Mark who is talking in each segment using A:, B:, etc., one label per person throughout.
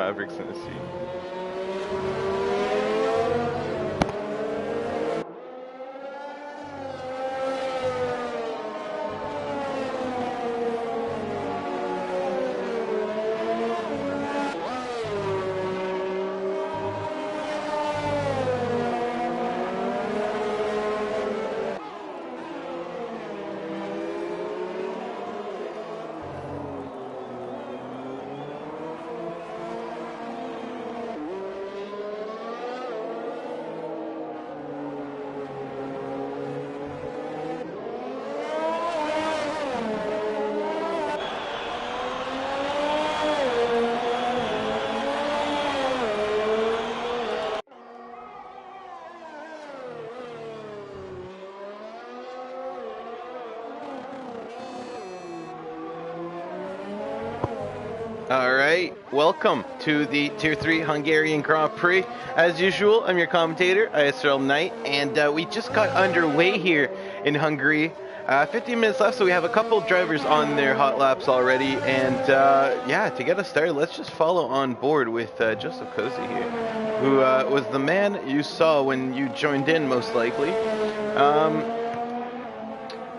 A: Mavericks in the seat. Alright, welcome to the Tier 3 Hungarian Grand Prix. As usual, I'm your commentator, ISRL Knight, and we just got underway here in Hungary. 15 minutes left, so we have a couple drivers on their hot laps already, and yeah, to get us started, let's just follow on board with Joseph Cozy here, who was the man you saw when you joined in, most likely.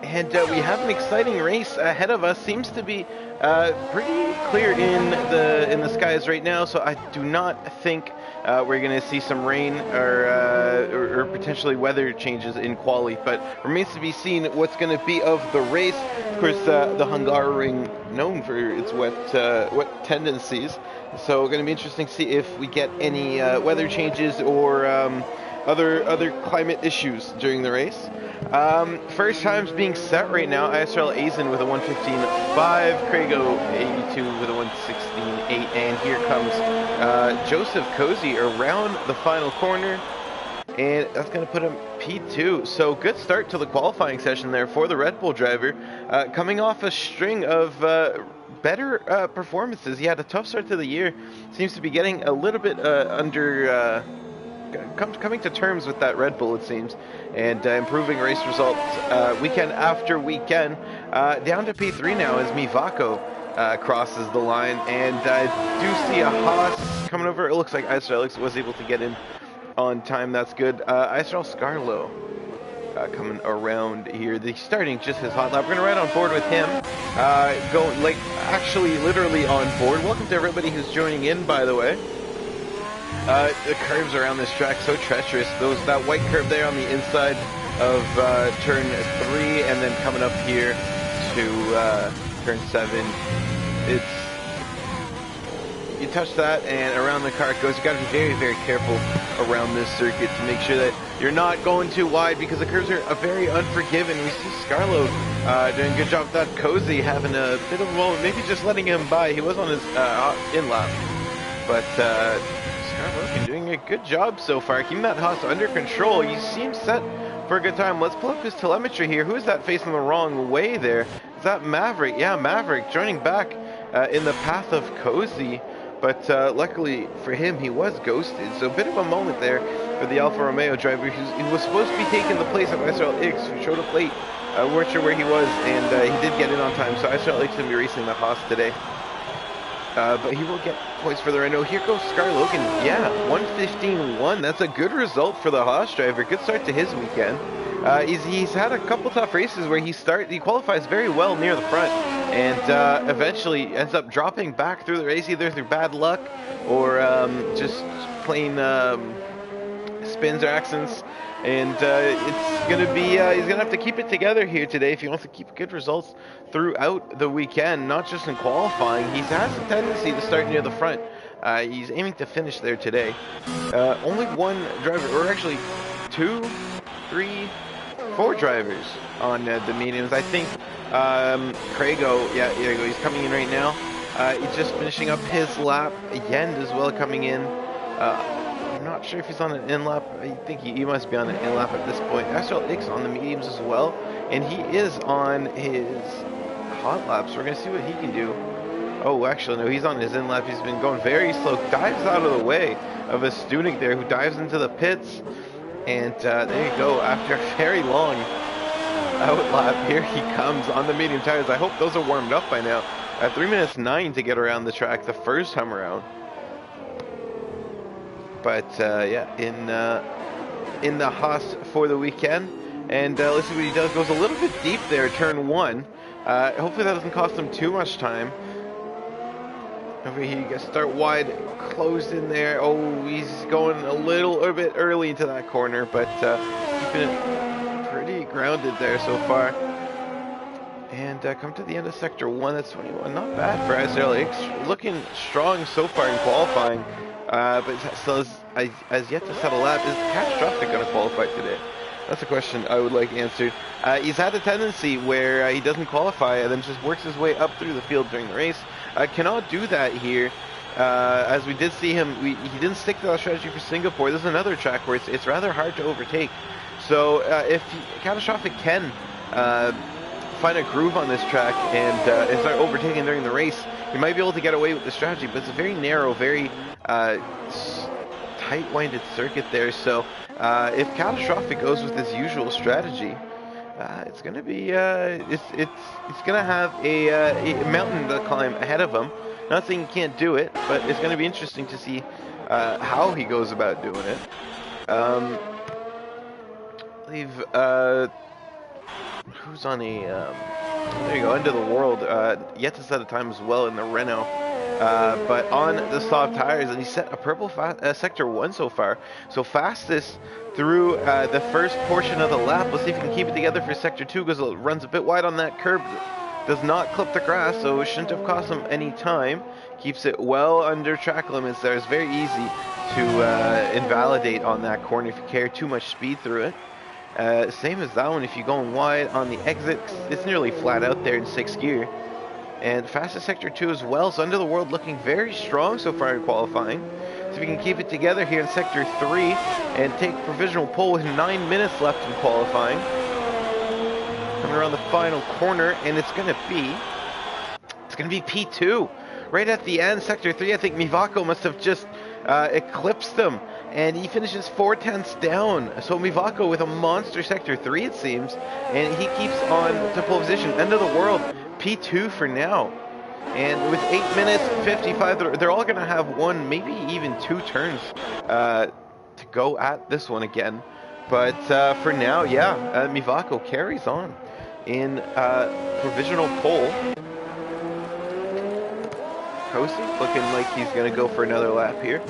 A: And we have an exciting race ahead of us. Seems to be pretty clear in the skies right now, so I do not think we're going to see some rain or potentially weather changes in quali, but remains to be seen what's going to be of the race. Of course, the Hungarian known for its wet tendencies, so going to be interesting to see if we get any weather changes or other climate issues during the race. First times being set right now. ISRL Azen with a 1:15.5, Craigo 82 with a 1:16.8, and here comes Joseph Cozy around the final corner, and that's going to put him P2. So good start to the qualifying session there for the Red Bull driver, coming off a string of better performances. He had a tough start to the year, seems to be getting a little bit coming to terms with that Red Bull, it seems, and improving race results weekend after weekend. Down to P3 now as Mivako crosses the line, and I do see a Haas coming over. It looks like ISRL was able to get in on time. That's good. ISRL Scarlo coming around here. He's starting just his hot lap. We're gonna ride on board with him. Going like actually literally on board. Welcome to everybody who's joining in, by the way. The curves around this track so treacherous. That white curve there on the inside of turn 3, and then coming up here to turn 7. You touch that, and around the car it goes. You got to be very, very careful around this circuit to make sure that you're not going too wide, because the curves are very unforgiving. We see Scarlo doing a good job with that. Cozy having a bit of a moment, maybe just letting him by. He was on his in lap, but Scarlo doing a good job so far, keeping that Haas under control. He seems set for a good time. Let's pull up his telemetry here. Who is that facing the wrong way there? Is that Maverick? Yeah, Maverick joining back in the path of Cozy, but luckily for him, he was ghosted. So a bit of a moment there for the Alfa Romeo driver. He was supposed to be taking the place of ISRL X, who showed up late. We weren't sure where he was, and he did get in on time. So ISRL X is going to be racing the Haas today. But he will get points further. I know. Here goes Scar Logan. Yeah, 1:15.1. That's a good result for the Haas driver. Good start to his weekend. He's had a couple tough races where he qualifies very well near the front, and eventually ends up dropping back through the race, either through bad luck or just plain spins or accidents. And it's gonna be he's gonna have to keep it together here today if he wants to keep good results throughout the weekend, not just in qualifying. He has a tendency to start near the front. He's aiming to finish there today. Only one driver, or actually 2, 3, 4 drivers on the mediums. I think Craigo, yeah, there you go. He's coming in right now. He's just finishing up his lap. Yend as well coming in. I'm not sure if he's on an in-lap. I think he must be on an in-lap at this point. ISRL X on the mediums as well, and he is on his hot laps. We're going to see what he can do. Oh, actually, no, he's on his in-lap. He's been going very slow. Dives out of the way of a Stunik there, who dives into the pits. And there you go. After a very long out lap, here he comes on the medium tires. I hope those are warmed up by now. 3 minutes 9 to get around the track the first time around. but yeah, in the Haas for the weekend. And let's see what he does. Goes a little bit deep there, turn 1. Hopefully that doesn't cost him too much time. Over here, you guys start wide, closed in there. Oh, he's going a little bit early into that corner, but keeping it pretty grounded there so far. And come to the end of sector 1, that's 21. Not bad for ISRL. Looking strong so far in qualifying, but still has yet to set a lap. Is Catastrophic going to qualify today? That's a question I would like answered. He's had a tendency where he doesn't qualify and then just works his way up through the field during the race. Cannot do that here. As we did see him, he didn't stick to that strategy for Singapore. This is another track where it's rather hard to overtake. So if Catastrophic can find a groove on this track and start overtaking during the race, he might be able to get away with the strategy. But it's a very narrow, very tight-winded circuit there. So if Catastrophic goes with his usual strategy, it's going to be it's going to have a mountain to climb ahead of him. Not saying he can't do it, but it's going to be interesting to see how he goes about doing it. I believe who's on a there you go, End of the World, yet to set a time as well in the Renault. But on the soft tires, and he set a purple sector 1 so far. So fastest through the first portion of the lap. Let's see if he can keep it together for sector 2, because it runs a bit wide on that curb. Does not clip the grass, so it shouldn't have cost him any time. Keeps it well under track limits there. It's very easy to invalidate on that corner if you carry too much speed through it. Same as that one, if you're going wide on the exit, it's nearly flat out there in 6th gear. And fastest sector 2 as well, so Under the World looking very strong so far in qualifying. So if we can keep it together here in sector 3 and take provisional pole with 9 minutes left in qualifying. Coming around the final corner, and it's gonna be P2. Right at the end, sector 3, I think Mivako must have just eclipsed him, and he finishes 4/10 down. So Mivako with a monster sector 3, it seems, and he keeps on to pole position. End of the World, P2 for now. And with 8 minutes 55, they're all going to have one, maybe even 2 turns to go at this one again. But for now, yeah, Mivako carries on in provisional pole. Kosi looking like he's going to go for another lap here.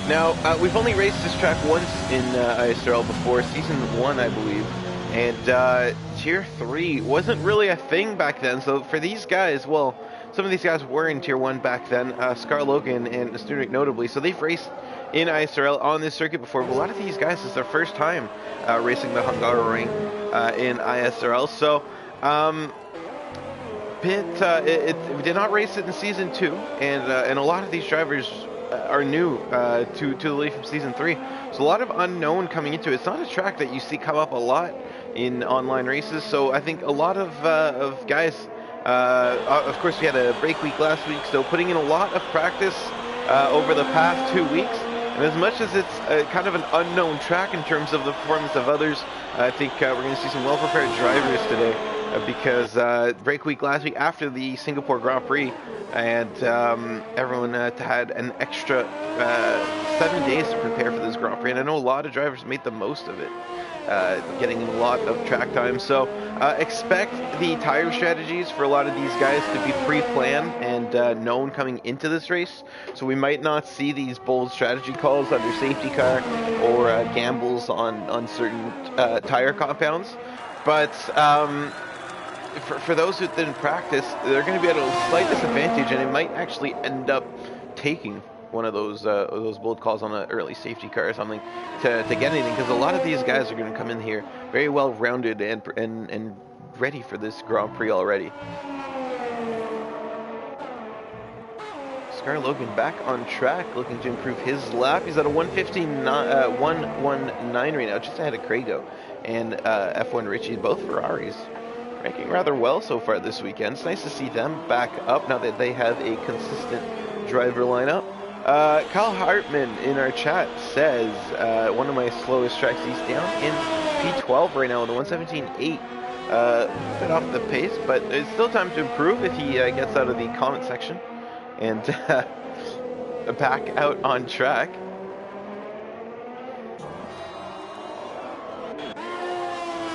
A: Now, we've only raced this track once in ISRL before, Season 1, I believe. And Tier 3 wasn't really a thing back then. So for these guys, well, some of these guys were in Tier 1 back then, Scar Logan and Student notably. So they've raced in ISRL on this circuit before. But a lot of these guys, it's their first time racing the Hungarian in ISRL. So we did not race it in Season 2. And a lot of these drivers are new to the league from Season 3. So a lot of unknown coming into it. It's not a track that you see come up a lot in online races. So I think a lot of guys, of course we had a break week last week, so putting in a lot of practice over the past 2 weeks. And as much as it's kind of an unknown track in terms of the performance of others, I think we're going to see some well-prepared drivers today. Because break week last week after the Singapore Grand Prix, and everyone had an extra 7 days to prepare for this Grand Prix, and I know a lot of drivers made the most of it, getting a lot of track time. So expect the tire strategies for a lot of these guys to be pre-planned and known coming into this race. So we might not see these bold strategy calls under safety car or gambles on certain tire compounds, but for those who didn't practice, they're going to be at a slight disadvantage, and it might actually end up taking one of those bold calls on an early safety car or something to get anything, because a lot of these guys are going to come in here very well rounded and ready for this Grand Prix already. Scar Logan back on track, looking to improve his lap. He's at a 1:19 right now, just ahead of Craigo and F1 Richie, both Ferraris. Ranking rather well so far this weekend. It's nice to see them back up now that they have a consistent driver lineup. Kyle Hartman in our chat says one of my slowest tracks, he's down in P12 right now, the 1:17.8. A bit off the pace, but it's still time to improve if he gets out of the comment section and back out on track.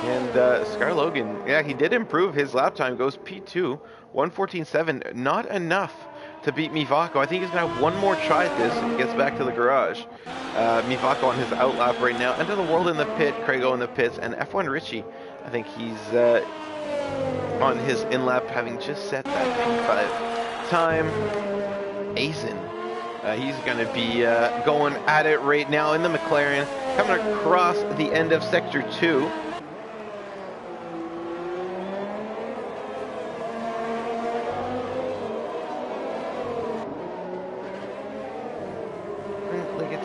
A: And Scar Logan, yeah, he did improve his lap time, goes P2, 1:14.7, not enough to beat Mivako. I think he's going to have one more try at this if he gets back to the garage. Mivako on his outlap right now. End of the world in the pit, Craigo in the pits, and F1 Richie, I think he's on his in-lap having just set that P5 time. Azen, he's going to be going at it right now in the McLaren, coming across the end of Sector 2.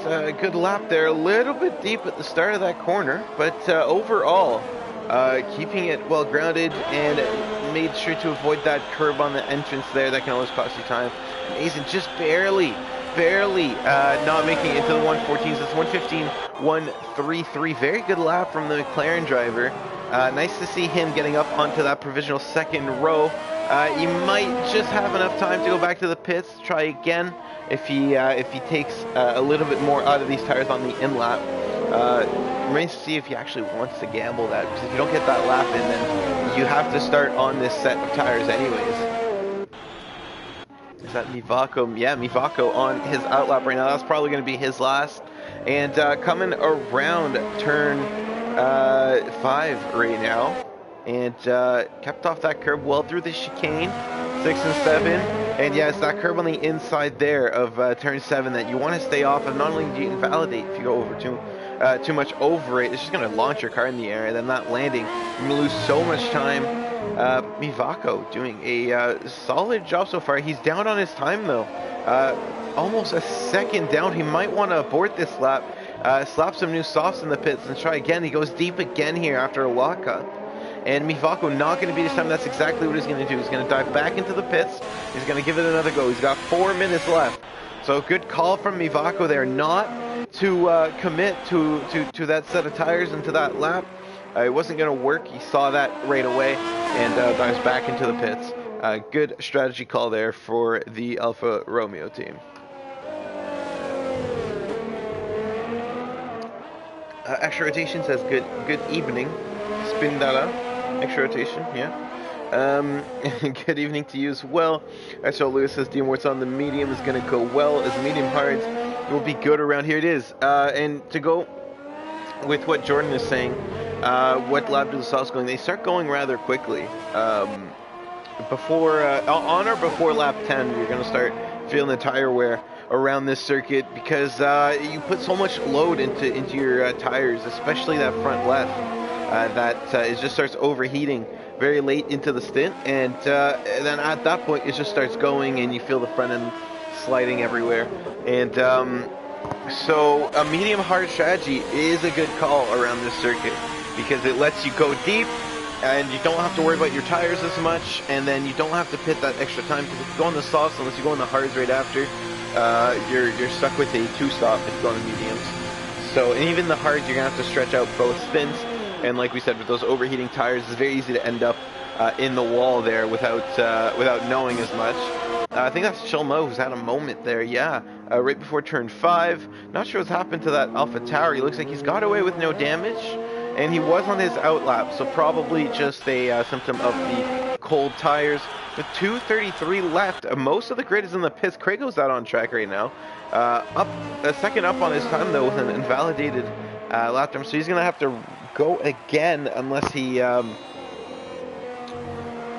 A: A good lap there, a little bit deep at the start of that corner, but overall keeping it well grounded and made sure to avoid that curb on the entrance there that can always cost you time. And Azen just barely not making it into the 1:14s. It's 1:15, 1:33. Very good lap from the McLaren driver. Nice to see him getting up onto that provisional second row. He might just have enough time to go back to the pits, try again if he takes a little bit more out of these tires on the in lap. Remains to see if he actually wants to gamble that, because if you don't get that lap in, then you have to start on this set of tires anyways. Is that Mivako? Yeah, Mivako on his outlap right now. That's probably going to be his last. And coming around turn 5 right now. And kept off that curb well through the chicane, 6 and 7. And yes, that curb on the inside there of turn 7 that you want to stay off of. Not only do you invalidate if you go over too much over it, it's just going to launch your car in the air, and then that landing, you're going to lose so much time. Mivako doing a solid job so far. He's down on his time though, almost a second down. He might want to abort this lap, slap some new softs in the pits and try again. He goes deep again here after a walk-up. And Mivako not going to be this time. That's exactly what he's going to do. He's going to dive back into the pits. He's going to give it another go. He's got 4 minutes left. So good call from Mivako there, not to commit to that set of tires and to that lap. It wasn't going to work. He saw that right away and dives back into the pits. Good strategy call there for the Alfa Romeo team. Extra rotation says good evening. Spin that up. Extra rotation, yeah. Good evening to you as well. ISRL Lewis says Dean on the medium is going to go well as medium hards. It will be good around here. It is. And to go with what Jordan is saying, what lap do the softs going? They start going rather quickly. Before on or before lap 10, you're going to start feeling the tire wear around this circuit, because you put so much load into your tires, especially that front left. It just starts overheating very late into the stint, and then at that point it just starts going and you feel the front end sliding everywhere. And so a medium hard strategy is a good call around this circuit, because it lets you go deep and you don't have to worry about your tires as much, and then you don't have to pit that extra time, because if you go on the softs, unless you go on the hards right after, you're stuck with a 2-stop if you go on the mediums. So, and even the hards, you're gonna have to stretch out both spins. And like we said, with those overheating tires, it's very easy to end up in the wall there without knowing as much. I think that's Chilmo who's had a moment there, yeah. Right before turn 5. Not sure what's happened to that Alpha Tower. He looks like he's got away with no damage. And he was on his outlap, so probably just a symptom of the cold tires. With 2:33 left, most of the grid is in the pits. Craigo's out on track right now. Up a second up on his time though with an invalidated lap time, so he's going to have to go again unless he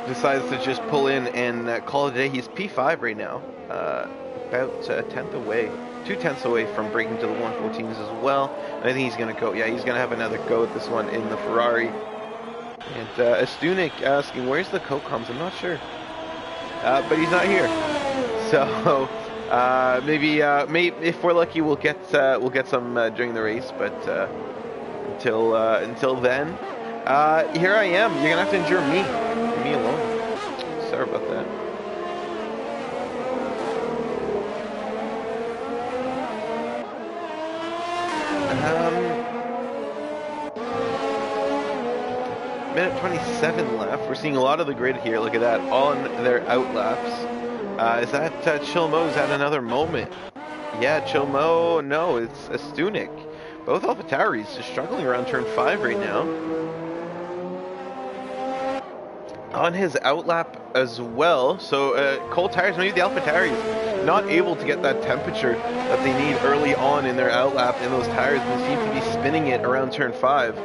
A: decides to just pull in and call it a day. He's P5 right now, about a tenth away, 2/10 away from breaking to the 114s as well. And I think he's going to go, yeah, he's going to have another go at this one in the Ferrari. And Astunik asking, where's the co-coms? I'm not sure, but he's not here. So maybe if we're lucky, we'll get some during the race, but until then, here I am. You're gonna have to endure me alone. Sorry about that. Minute 27 left. We're seeing a lot of the grid here. Look at that, all on their outlaps. Is that Chilmo's had another moment? Yeah, Chilmo, no, it's a Stunik. Both AlphaTauris just struggling around turn 5 right now. On his outlap as well, so cold tires, maybe the AlphaTauris not able to get that temperature that they need early on in their outlap in those tires, and seem to be spinning it around turn 5.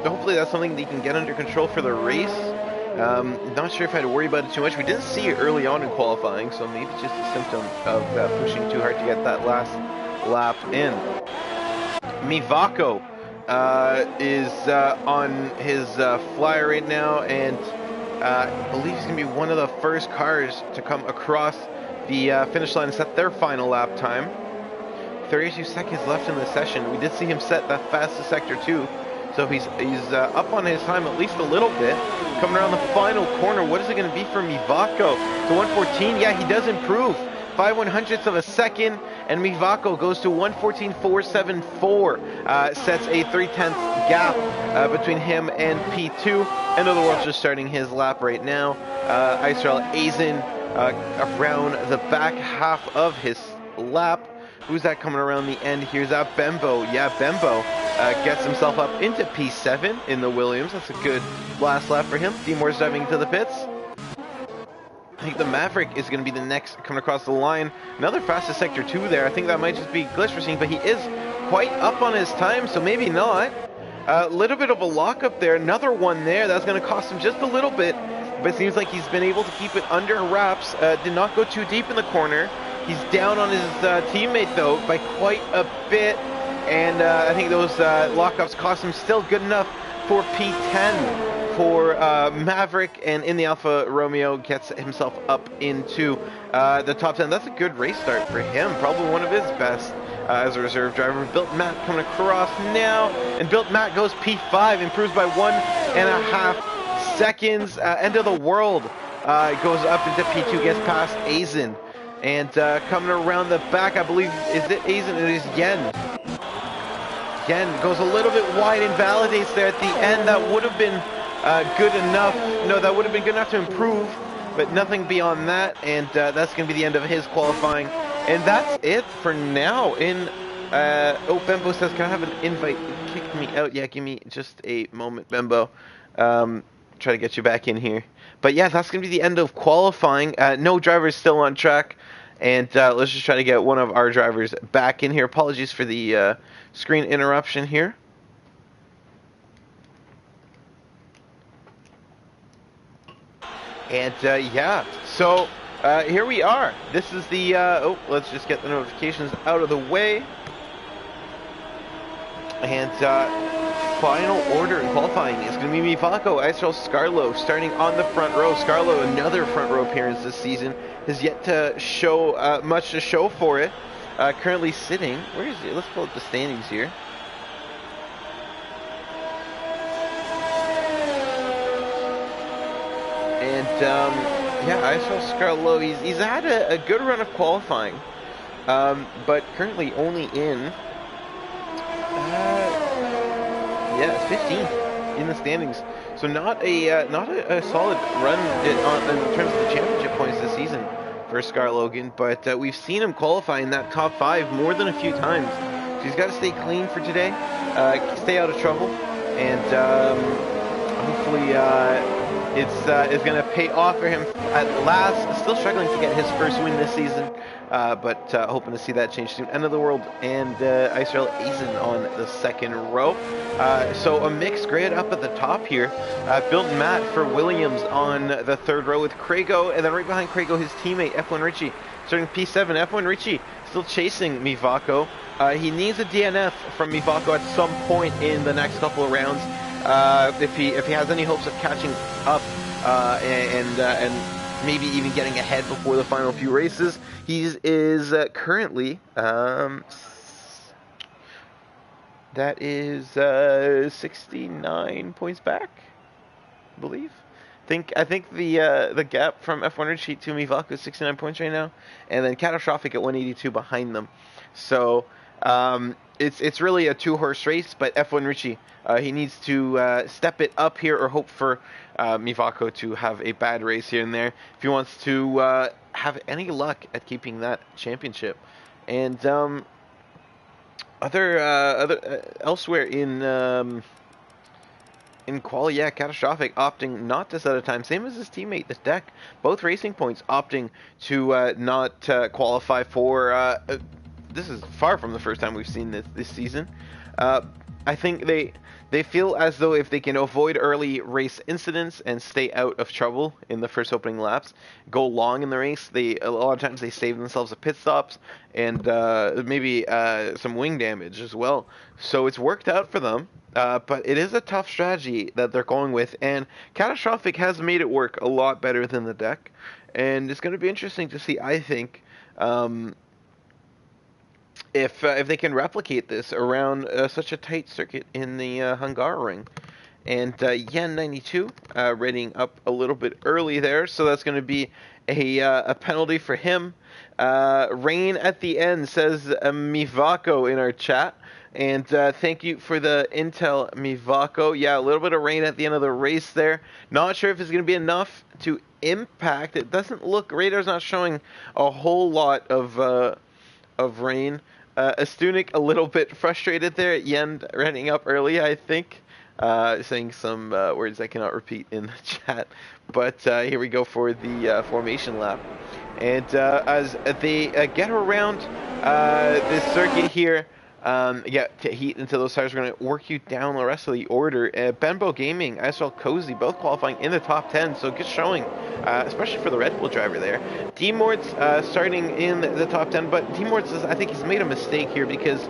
A: Hopefully that's something that you can get under control for the race. Not sure if I had to worry about it too much. We didn't see it early on in qualifying, so maybe it's just a symptom of pushing too hard to get that last lap in. Mivako is on his flyer right now, and I believe he's going to be one of the first cars to come across the finish line and set their final lap time. 32 seconds left in the session. We did see him set the fastest sector 2, so he's up on his time at least a little bit. Coming around the final corner, what is it going to be for Mivako? To 114, yeah, he does improve. 5/100ths of a second, and Mivako goes to 114.474. Sets a 3/10 gap between him and P2. End of the world just starting his lap right now. ISRL Esports around the back half of his lap. Who's that coming around the end? Here's that Bembo. Yeah, Bembo gets himself up into P7 in the Williams. That's a good last lap for him. D-Moore's diving into the pits. I think the Maverick is going to be the next coming across the line. Another fastest sector 2 there. I think that might just be glitch we're seeing, but he is quite up on his time, so maybe not. A little bit of a lockup there. Another one there. That's going to cost him just a little bit, but it seems like he's been able to keep it under wraps. Did not go too deep in the corner. He's down on his teammate, though, by quite a bit, and I think those lockups cost him still good enough for P10 for Maverick, and in the Alfa Romeo gets himself up into the top 10. That's a good race start for him, probably one of his best as a reserve driver. Built Matt coming across now, and Built Matt goes P5, improves by 1.5 seconds. End of the world goes up into P2, gets past Azen. And coming around the back, I believe, is it Azen? It is Yen. Yen goes a little bit wide and validates there at the end. That would have been good enough. No, that would have been good enough to improve, but nothing beyond that. And that's going to be the end of his qualifying. And that's it for now. Oh, Bembo says, can I have an invite? Kick me out. Yeah, give me just a moment, Bembo. Try to get you back in here. But yeah, that's going to be the end of qualifying. No drivers still on track. And let's just try to get one of our drivers back in here. Apologies for the screen interruption here. And yeah, so here we are. This is the, let's just get the notifications out of the way. And final order in qualifying is going to be Mivako, ISRL Scarlo starting on the front row. Scarlo, another front row appearance this season, has yet to show much to show for it. Currently sitting, where is it? Let's pull up the standings here. And yeah, ISRL Scarlo, he's had a good run of qualifying, but currently only in. Yeah, 15th in the standings, so not a solid run in terms of the championship points this season for Scar Logan. But we've seen him qualify in that top 5 more than a few times. So he's got to stay clean for today, stay out of trouble, and hopefully it's going to pay off for him at last. Still struggling to get his first win this season. But hoping to see that change soon. End of the world and ISRL Esports on the second row. So a mixed grid up at the top here. Built Matt for Williams on the third row with Craigo, and then right behind Craigo his teammate F1 Richie starting P7. F1 Richie still chasing Mivako. He needs a DNF from Mivako at some point in the next couple of rounds if he has any hopes of catching up and maybe even getting ahead before the final few races. He is currently that is 69 points back, I believe. I think the gap from F1 Richie to Mivako is 69 points right now, and then Catastrophic at 182 behind them. So It's really a two-horse race, but F1 Richie, he needs to step it up here or hope for Mivako to have a bad race here and there if he wants to have any luck at keeping that championship. And elsewhere in quali, yeah, Catastrophic opting not to set a time, same as his teammate, this deck. Both Racing Points opting to not qualify for. This is far from the first time we've seen this season. I think they feel as though if they can avoid early race incidents and stay out of trouble in the first opening laps, go long in the race, a lot of times they save themselves a pit stops and maybe some wing damage as well. So it's worked out for them. But it is a tough strategy that they're going with, and Catastrophic has made it work a lot better than the deck, and it's going to be interesting to see, I think, if they can replicate this around such a tight circuit in the Hungaroring. And Yen92 rating up a little bit early there, so that's going to be a penalty for him. Rain at the end, says Mivako in our chat. And thank you for the intel, Mivako. Yeah, a little bit of rain at the end of the race there. Not sure if it's going to be enough to impact. It doesn't look, radar's not showing a whole lot of rain. Astunik a little bit frustrated there at Yen running up early, I think. Saying some words I cannot repeat in the chat. But here we go for the formation lap. And as they get around this circuit here, to heat into those tires, we're going to work you down the rest of the order. Benbow Gaming, ISRL Cozy, both qualifying in the top 10, so good showing, especially for the Red Bull driver there. D-Mort's starting in the top 10, but D-Mort's, I think he's made a mistake here because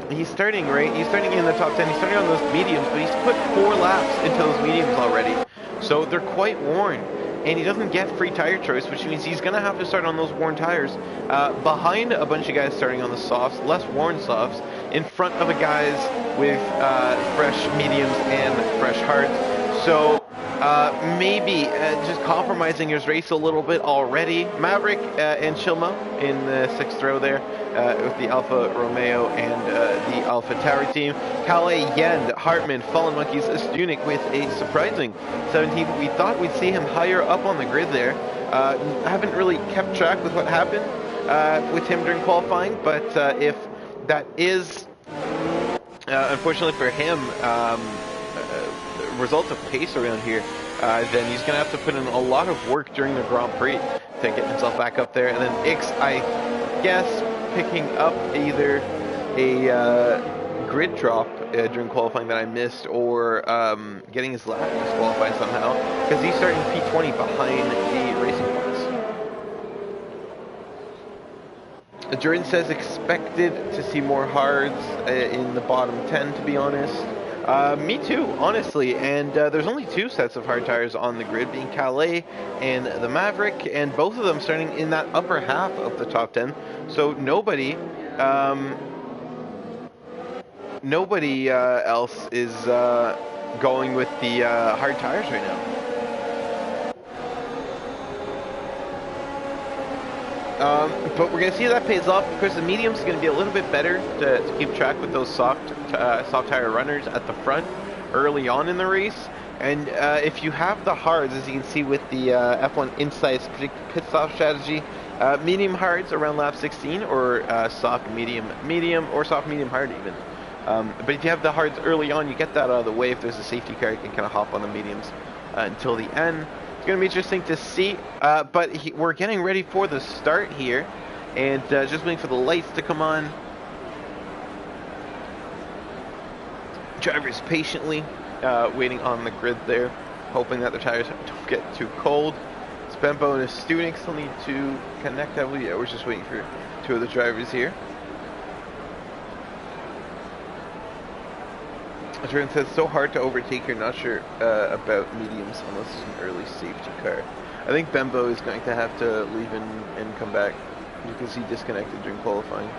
A: he's starting in the top 10, he's starting on those mediums, but he's put 4 laps into those mediums already, so they're quite worn. And he doesn't get free tire choice, which means he's going to have to start on those worn tires behind a bunch of guys starting on the softs, less worn softs, in front of the guys with fresh mediums and fresh hards. So maybe just compromising his race a little bit already. Maverick and Chilma in the 6th row there with the Alfa Romeo and the Alfa Tauri team. Calais, Yend, Hartman, Fallen Monkeys, Astunik with a surprising 17th. We thought we'd see him higher up on the grid there. Haven't really kept track with what happened with him during qualifying, but if that is, unfortunately for him, results of pace around here, then he's going to have to put in a lot of work during the Grand Prix to get himself back up there. And then Ix, I guess, picking up either a grid drop during qualifying that I missed, or getting his lap disqualified somehow, because he's starting P20 behind the Racing Points. Jordan says expected to see more hards in the bottom 10, to be honest. Me too, honestly, and there's only 2 sets of hard tires on the grid, being Calais and the Maverick, and both of them starting in that upper half of the top 10, so nobody else is going with the hard tires right now. But we're going to see that pays off. Of course, the medium's going to be a little bit better to keep track with those soft tire runners at the front early on in the race. And if you have the hards, as you can see with the F1 Insights pit stop strategy, medium hards around lap 16, or soft medium or soft medium hard even. But if you have the hards early on, you get that out of the way. If there's a safety car, you can kind of hop on the mediums until the end. It's going to be interesting to see, but we're getting ready for the start here, and just waiting for the lights to come on. Drivers patiently waiting on the grid there, hoping that the tires don't get too cold. Spembo and Astunik still need to connect, I believe. Yeah, we're just waiting for 2 of the drivers here. Jordan says, so hard to overtake here, not sure about mediums unless it's an early safety car. I think Bembo is going to have to leave and come back because he disconnected during qualifying.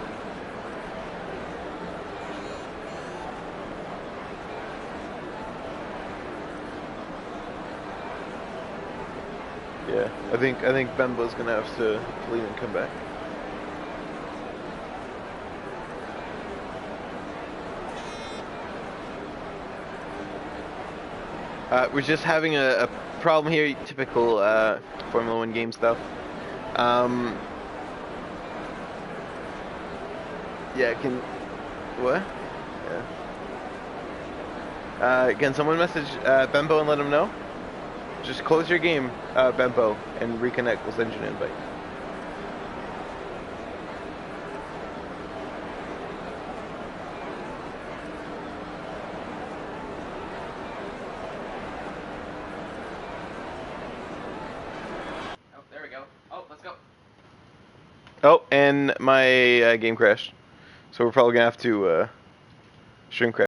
A: Yeah, I think Bembo's going to have to leave and come back. We're just having a problem here, typical Formula 1 game stuff. Yeah, what? Yeah. Can someone message Bembo and let him know? Just close your game, Bembo, and reconnect. We'll send you an invite. Oh, there we go. Oh, let's go. Oh, and my game crashed. So we're probably gonna have to shrink crash.